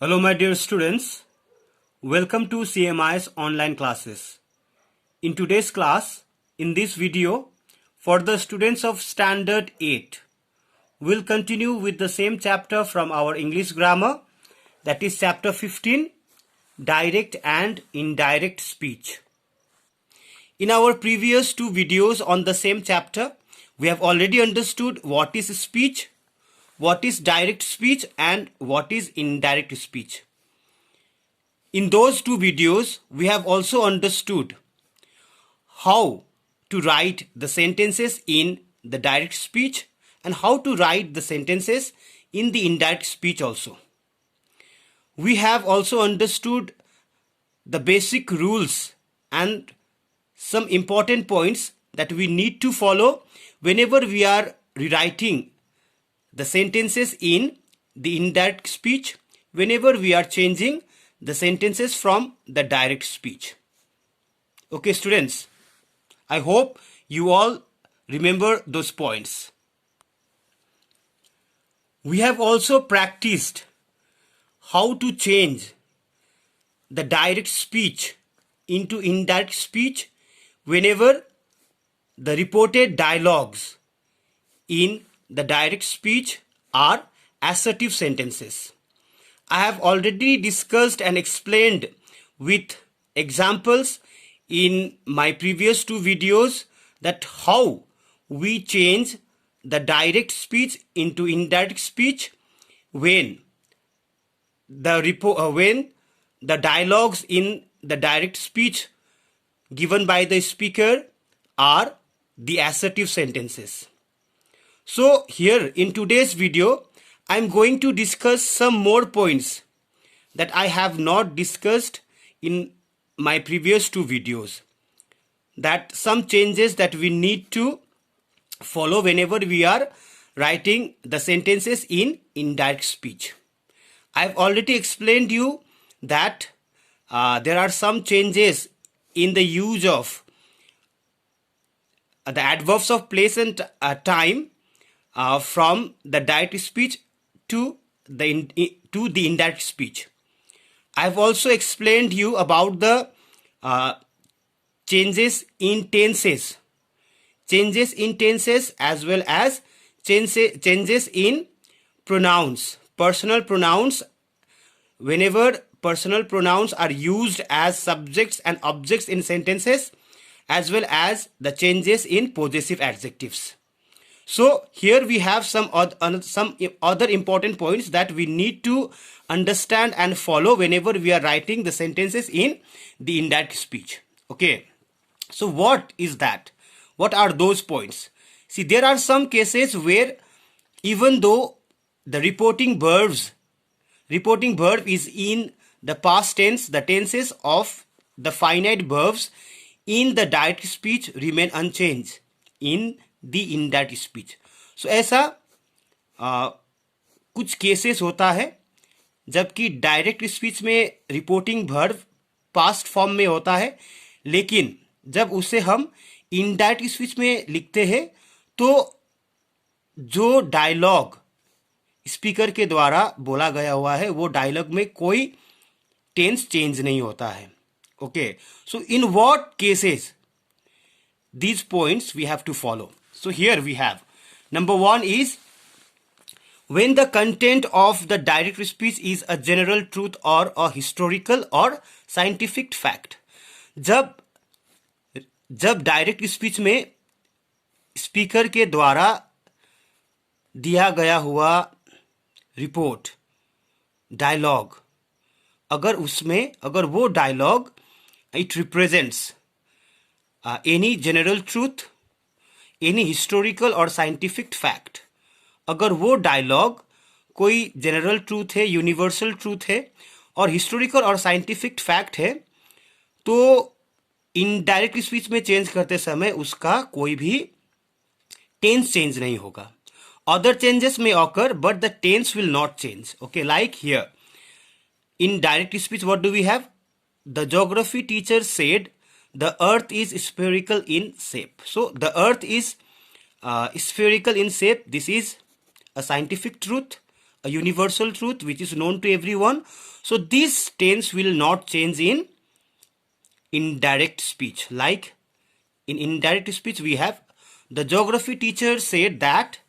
Hello my dear students, welcome to CMI's online classes. In today's class, in this video, for the students of Standard 8, we'll continue with the same chapter from our English grammar, that is chapter 15, Direct and Indirect Speech. In our previous two videos on the same chapter, we have already understood what is speech, what is direct speech and what is indirect speech. In those two videos, we have also understood how to write the sentences in the direct speech and how to write the sentences in the indirect speech also. We have also understood the basic rules and some important points that we need to follow whenever we are rewriting the sentences in the indirect speech, whenever we are changing the sentences from the direct speech. Okay, students, I hope you all remember those points. We have also practiced how to change the direct speech into indirect speech whenever the reported dialogues in the direct speech are assertive sentences. I have already discussed and explained with examples in my previous two videos that how we change the direct speech into indirect speech when the dialogues in the direct speech given by the speaker are the assertive sentences. So here in today's video, I am going to discuss some more points that I have not discussed in my previous two videos. That some changes that we need to follow whenever we are writing the sentences in indirect speech. I have already explained you that there are some changes in the use of the adverbs of place and time from the direct speech to the indirect speech. I have also explained you about the changes in tenses as well as changes in pronouns, personal pronouns, whenever personal pronouns are used as subjects and objects in sentences, as well as the changes in possessive adjectives. So here we have some other important points that we need to understand and follow whenever we are writing the sentences in the indirect speech. Okay, so what is that? What are those points? See, there are some cases where even though the reporting verb is in the past tense, the tenses of the finite verbs in the direct speech remain unchanged in the indirect speech. So ऐसा कुछ cases होता है जबकि direct speech में reporting verb past form में होता है, लेकिन जब उसे हम इनडायरेक्ट स्पीच में लिखते हैं तो जो डायलॉग स्पीकर के द्वारा बोला गया हुआ है वो डायलॉग में कोई टेंस चेंज नहीं होता है. Okay, so in what cases these points we have to follow. So here we have number one is when the content of the direct speech is a general truth or a historical or scientific fact. जब direct speech में speaker के द्वारा दिया गया हुआ report dialogue अगर वो dialogue it represents any general truth, any historical और scientific fact, अगर वो डायलॉग कोई जनरल ट्रूथ है, यूनिवर्सल ट्रूथ है और हिस्टोरिकल और साइंटिफिक फैक्ट है, तो इनडायरेक्ट स्पीच में चेंज करते समय उसका कोई भी टेंस चेंज नहीं होगा. अदर चेंजेस में occur but the tense will not change. Okay, like here in direct speech what do we have? The geography teacher said the earth is spherical in shape. So the earth is spherical in shape. This is a scientific truth. a universal truth which is known to everyone. So this tense will not change in indirect speech. Like in indirect speech, we have the geography teacher said that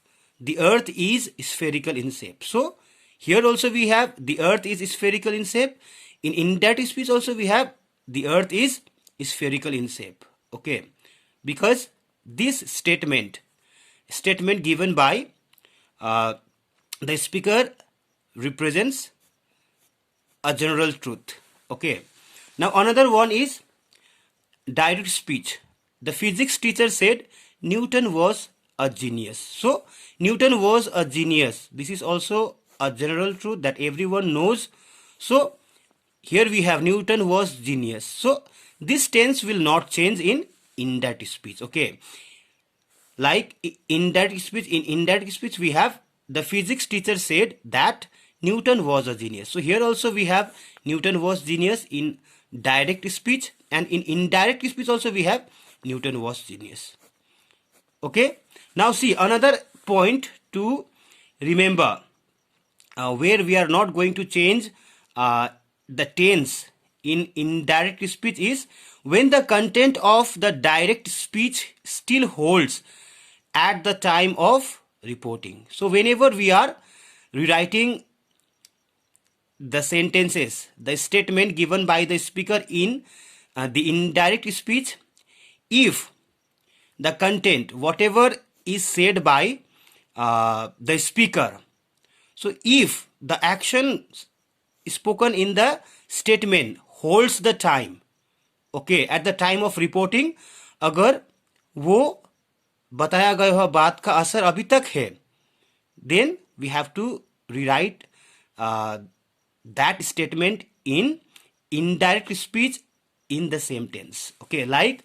the earth is spherical in shape. So here also we have the earth is spherical in shape. In indirect speech also we have the earth is spherical in shape. Okay, because this statement given by the speaker represents a general truth. Okay, now another one is direct speech. The physics teacher said Newton was a genius. So Newton was a genius. This is also a general truth that everyone knows. So here we have Newton was genius. So this tense will not change in indirect speech. Okay, like in indirect speech we have the physics teacher said that Newton was a genius. So here also we have Newton was genius in direct speech, and in indirect speech also we have Newton was genius. Okay, now see another point to remember where we are not going to change the tense in indirect speech is when the content of the direct speech still holds at the time of reporting. So whenever we are rewriting the sentences, the statement given by the speaker in the indirect speech, if the content, whatever is said by the speaker, so if the action spoken in the statement holds the time, okay, at the time of reporting, अगर वो बताया गया हुआ बात का असर अभी तक है, then we have to rewrite that statement in indirect speech in the same tense. Okay, like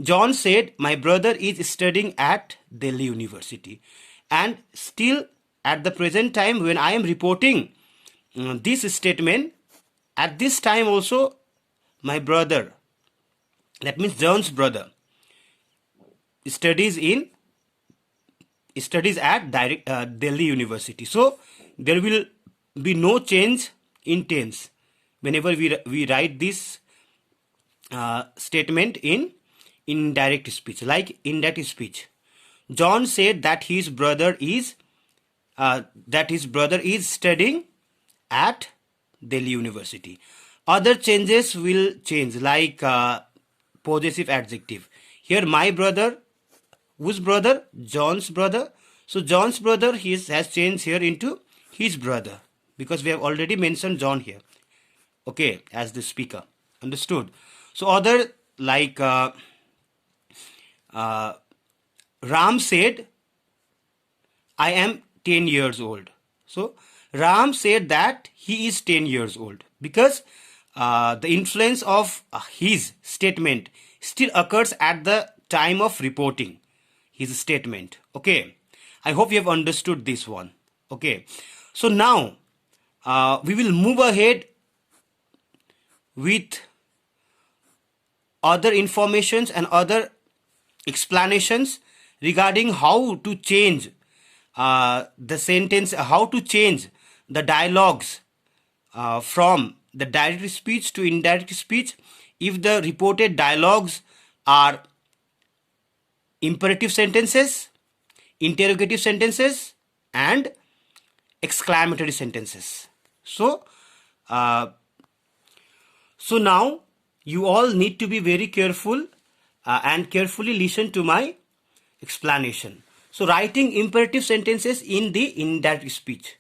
John said, my brother is studying at Delhi University, and still at the present time when I am reporting this statement, at this time also my brother, that means John's brother, studies at Delhi University. So there will be no change in tense whenever we write this statement in indirect speech. Like indirect speech, John said that his brother is studying at Delhi University. Other changes will change, like possessive adjective. Here my brother, whose brother? John's brother. So John's brother has changed here into his brother, because we have already mentioned John here, okay, as the speaker. Understood? So other, like Ram said, I am 10 years old. So Ram said that he is 10 years old, because the influence of his statement still occurs at the time of reporting his statement. Okay, I hope you have understood this one. Okay, so now we will move ahead with other informations and other explanations regarding how to change the sentence, how to change the dialogues from the direct speech to indirect speech if the reported dialogues are imperative sentences, interrogative sentences, and exclamatory sentences. So now you all need to be very careful and carefully listen to my explanation. So writing imperative sentences in the indirect speech.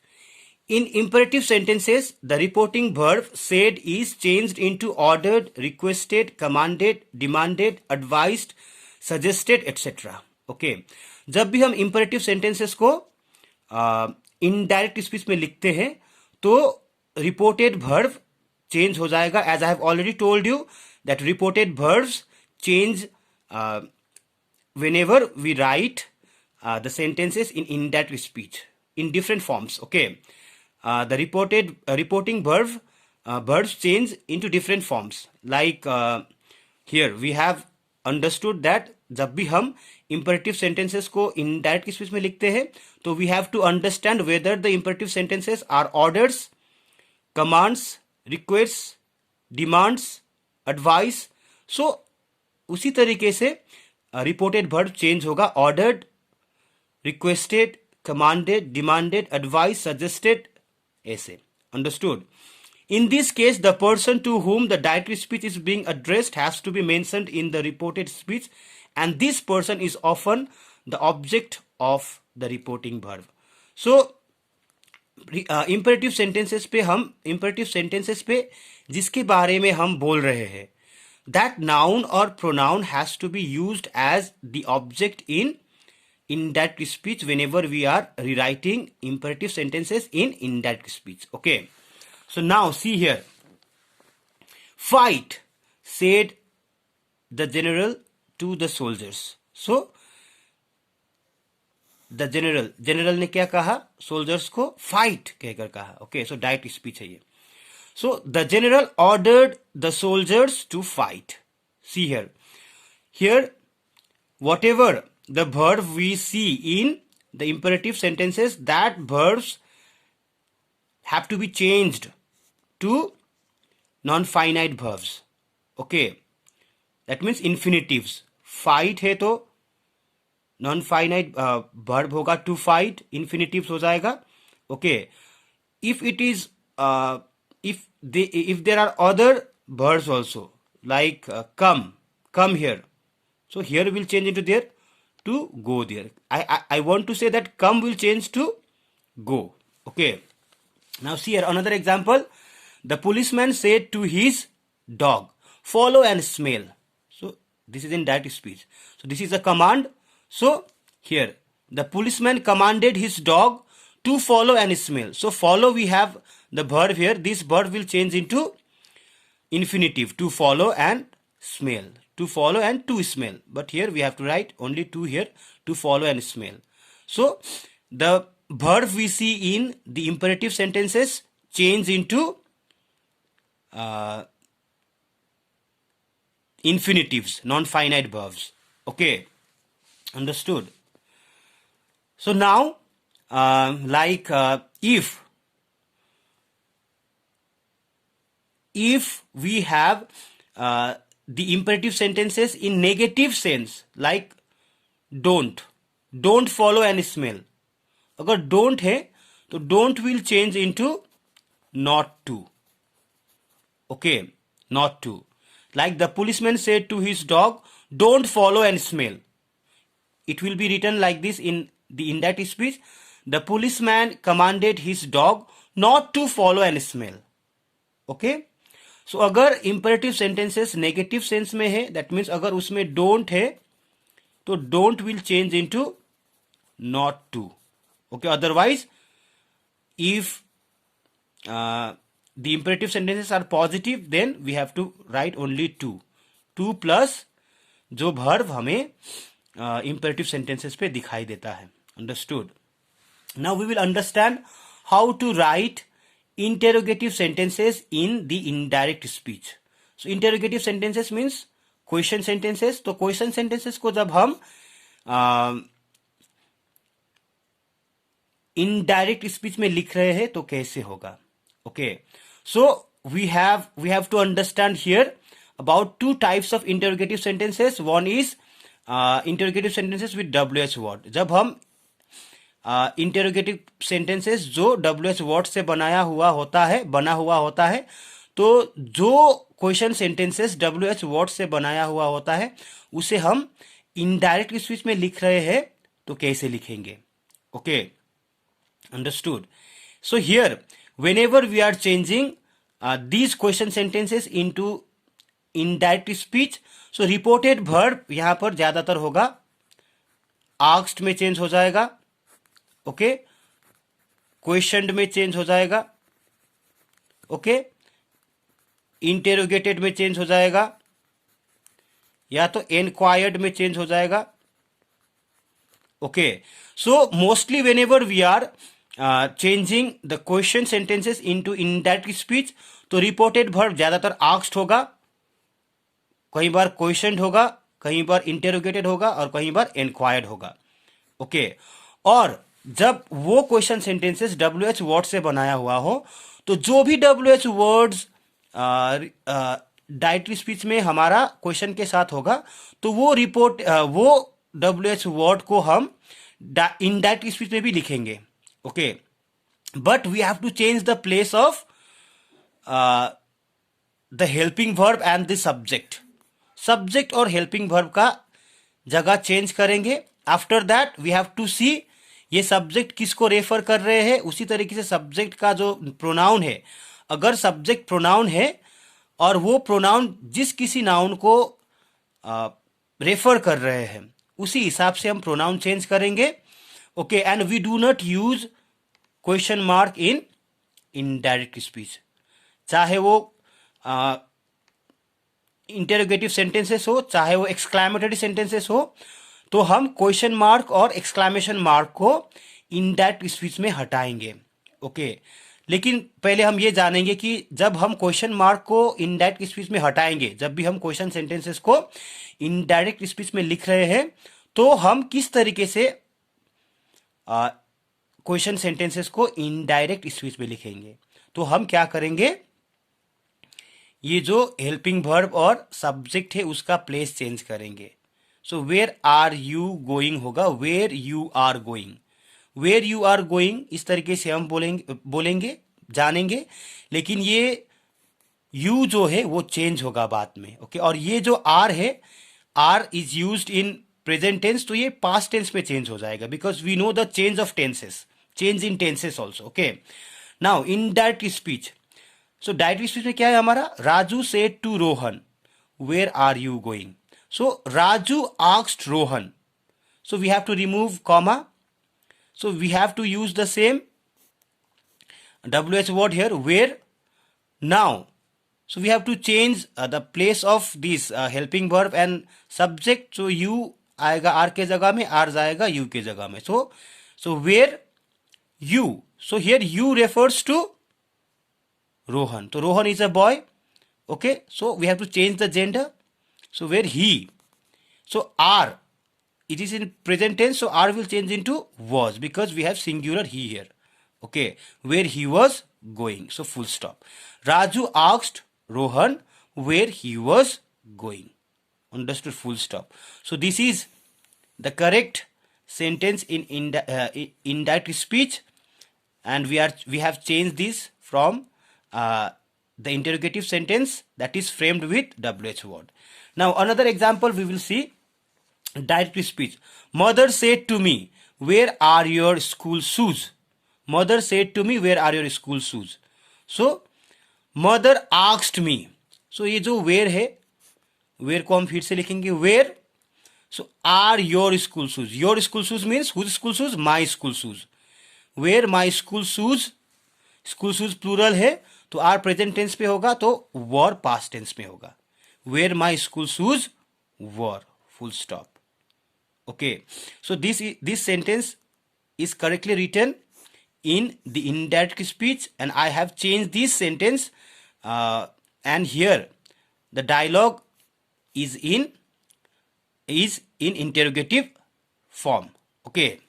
In imperative sentences, the reporting verb said is changed into ordered, requested, commanded, demanded, advised, suggested, etc. Okay, जब भी हम imperative sentences को indirect speech में लिखते हैं तो reported verb change हो जाएगा. As I have already told you that reported verbs change whenever we write the sentences in indirect speech in different forms. Okay, the reporting verbs change into different forms. Like here we have understood that जब भी हम imperative sentences को indirect speech में लिखते हैं तो we have to understand whether the imperative sentences are orders, commands, request, demands, advice. So उसी तरीके से रिपोर्टेड वर्ब चेंज होगा. Ordered, requested, commanded, demanded, advise, suggested, ऐसे. Understood. In this case, the person to whom the direct speech is being addressed has to be mentioned in the reported speech, and this person is often the object of the reporting verb. So, imperative sentences पे हम imperative sentences पे जिसके बारे में हम बोल रहे हैं, that noun or pronoun has to be used as the object in indirect speech whenever we are rewriting imperative sentences in indirect speech. Okay. So now see here. Fight, said the general to the soldiers. So the general ने क्या कहा? soldiers को fight कहकर कहा. Okay, so direct speech है ये. So the general ordered the soldiers to fight. See here. Here, whatever the verb we see in the imperative sentences, that verbs have to be changed to non-finite verbs. Okay, that means infinitives. Fight है तो non-finite verb होगा to fight, infinitives हो जाएगा. Okay, if it is if there are other verbs also like come here, so here will change into there to go there. I want to say that come will change to go. Okay, now see here another example. The policeman said to his dog, follow and smell. So this is in direct speech. So this is a command. So here the policeman commanded his dog to follow and smell. So follow, we have the verb here. This verb will change into infinitive, to follow and smell. To follow and to smell. But here we have to write only to here, to follow and smell. So the verb we see in the imperative sentences change into infinitives, non-finite verbs. Okay, understood. So now if we have the imperative sentences in negative sense, like don't follow and smell. अगर don't है तो don't will change into not to. Okay, not to. Like the policeman said to his dog, don't follow and smell. It will be written like this in the indirect speech. The policeman commanded his dog not to follow and smell. Okay. So अगर imperative sentences negative sense में है, that means अगर उसमें don't है तो don't will change into not to. Okay, otherwise if the imperative sentences are positive, then we have to write only to plus जो verb हमें imperative sentences पे दिखाई देता है. Understood? Now we will understand how to write interrogative sentences in the indirect speech. So interrogative sentences means question sentences. तो question sentences को जब हम indirect speech में लिख रहे हैं तो कैसे होगा? Okay, so we have to understand here about two types of interrogative sentences. One is interrogative sentences with WH word. जब हम interrogative sentences जो WH word से बना हुआ होता है तो जो question sentences WH word से बनाया हुआ होता है उसे हम indirect speech में लिख रहे हैं तो कैसे लिखेंगे? Okay, understood? So here whenever we are changing these question sentences into indirect speech, so reported verb यहाँ पर ज्यादातर होगा asked में चेंज हो जाएगा. ओके, questioned में चेंज हो जाएगा. ओके, interrogated में चेंज हो जाएगा या तो enquired में चेंज हो जाएगा. Okay, so mostly whenever we are changing the question sentences into indirect speech तो reported verb ज्यादातर asked होगा, कई बार questioned होगा कहीं पर इंटेरोगेटेड होगा और कहीं पर इंक्वायर्ड होगा। ओके, और जब वो क्वेश्चन सेंटेंसेस WH वर्ड से बनाया हुआ हो तो जो भी WH वर्ड्स डायरेक्टली स्पीच में हमारा क्वेश्चन के साथ होगा तो वो रिपोर्ट वो WH वर्ड को हम इनडायरेक्ट स्पीच में भी लिखेंगे। Okay, but we have to change the place of the helping verb and the subject और हेल्पिंग वर्ब का जगह चेंज करेंगे। After that we have to see ये सब्जेक्ट किसको रेफर कर रहे हैं। उसी तरीके से सब्जेक्ट का जो प्रोनाउन है, अगर सब्जेक्ट प्रोनाउन है और वो प्रोनाउन जिस किसी नाउन को रेफर कर रहे हैं उसी हिसाब से हम प्रोनाउन चेंज करेंगे। Okay, and we do not use question mark in indirect speech, चाहे वो इंटेरोगेटिव सेंटेंसेस हो चाहे वो एक्सक्लेमेटरी सेंटेंसेस हो, तो हम क्वेश्चन मार्क और एक्सक्लेमेशन मार्क को इनडायरेक्ट स्पीच में हटाएंगे। ओके, लेकिन पहले हम ये जानेंगे कि जब हम क्वेश्चन मार्क को इनडायरेक्ट स्पीच में हटाएंगे, जब भी हम क्वेश्चन सेंटेंसेस को इनडायरेक्ट स्पीच में लिख रहे हैं, तो हम किस तरीके से क्वेश्चन सेंटेंसेस को इनडायरेक्ट स्पीच में लिखेंगे। तो हम क्या करेंगे, ये जो हेल्पिंग वर्ब और सब्जेक्ट है उसका प्लेस चेंज करेंगे। So where are you going होगा where you are going. Where you are going इस तरीके से हम बोलेंगे जानेंगे, लेकिन ये यू जो है वो चेंज होगा बाद में। ओके, और ये जो आर है, are is used in present tense, तो ये पास्ट टेंस में चेंज हो जाएगा because we know the change of tenses, change in tenses also. Okay, now in direct speech, so direct speech में क्या है हमारा, Raju said to Rohan where are you going. So Raju asked Rohan, so we have to remove comma, so we have to use the same WH word here where. Now so we have to change the place of this helping verb and subject, so you आएगा R के जगह में, R जाएगा U के जगह में। so where you, so here you refers to Rohan, so Rohan is a boy। okay, so we have to change the gender, so where he, so R, it is in present tense, so R will change into was because we have singular he here। okay, where he was going, so full stop। Raju asked Rohan where he was going, understood, full stop। so this is the correct sentence in indirect speech, and we have changed this from the interrogative sentence that is framed with WH word। now another example we will see direct speech। mother said to me where are your school shoes, mother said to me where are your school shoes। so mother asked me, so ये जो where है, where को हम फिर से लिखेंगे where, so are your school shoes, your school shoes means whose school shoes, my school shoes, where my school shoes, school shoes plural है तो are present tense पे होगा, तो were past tense में होगा, where my school shoes were, full stop। okay, so this sentence is correctly written in the indirect speech, and I have changed this sentence, and here the dialogue is in interrogative form। okay,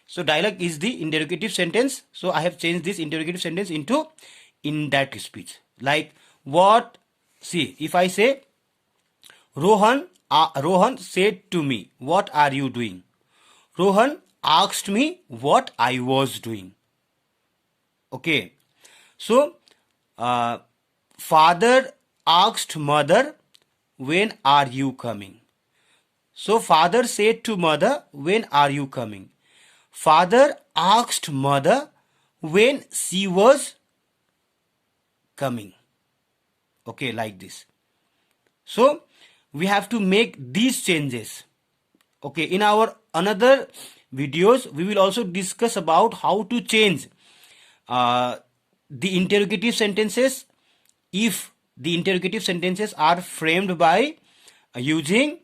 so dialogue is the interrogative sentence, so I have changed this interrogative sentence into indirect speech, like what, see if I say Rohan said to me what are you doing, Rohan asked me what I was doing। okay, so father asked mother when are you coming, so father said to mother when are you coming, father asked mother when she was coming। okay, like this, so we have to make these changes। okay, in our another videos we will also discuss about how to change the interrogative sentences if the interrogative sentences are framed by using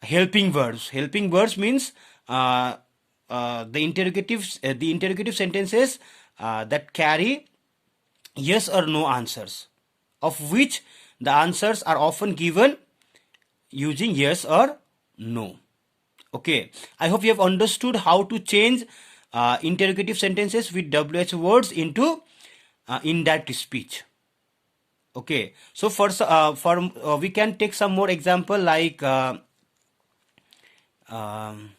helping verbs। helping verbs means the interrogative sentences that carry yes or no answers, of which the answers are often given using yes or No. Okay, I hope you have understood how to change interrogative sentences with WH words into indirect speech. Okay, so we can take some more example um,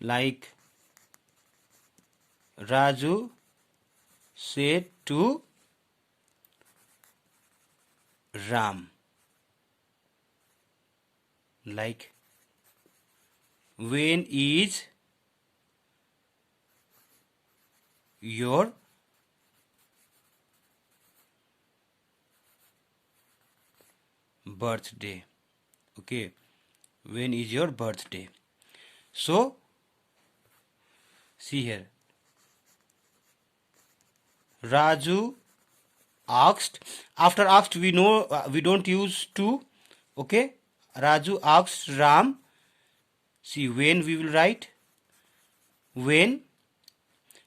like Raju said to Ram, like when is your birthday? Okay, when is your birthday? So see here, Raju asked. After asked, we know we don't use to. Okay, Raju asked Ram. See, when we will write when.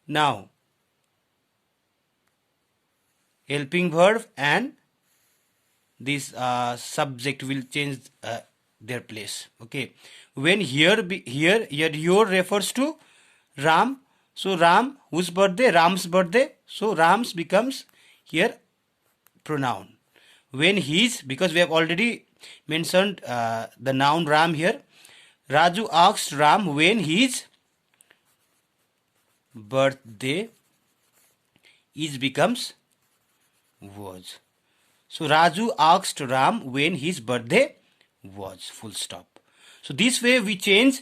Now helping verb and this subject will change their place. Okay, when here your refers to Ram. So Ram, whose birthday? Ram's birthday. So Ram's becomes here pronoun. When his, because we have already mentioned the noun Ram here. Raju asked Ram when his birthday is becomes was. So Raju asked Ram when his birthday was. Full stop. So this way we change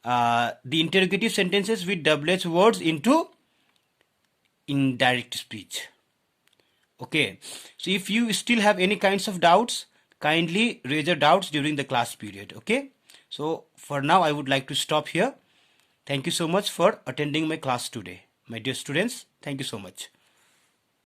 the interrogative sentences with WH words into indirect speech. Okay. So if you still have any kinds of doubts, kindly raise your doubts during the class period. Okay. So for now I would like to stop here. Thank you so much for attending my class today. My dear students, thank you so much.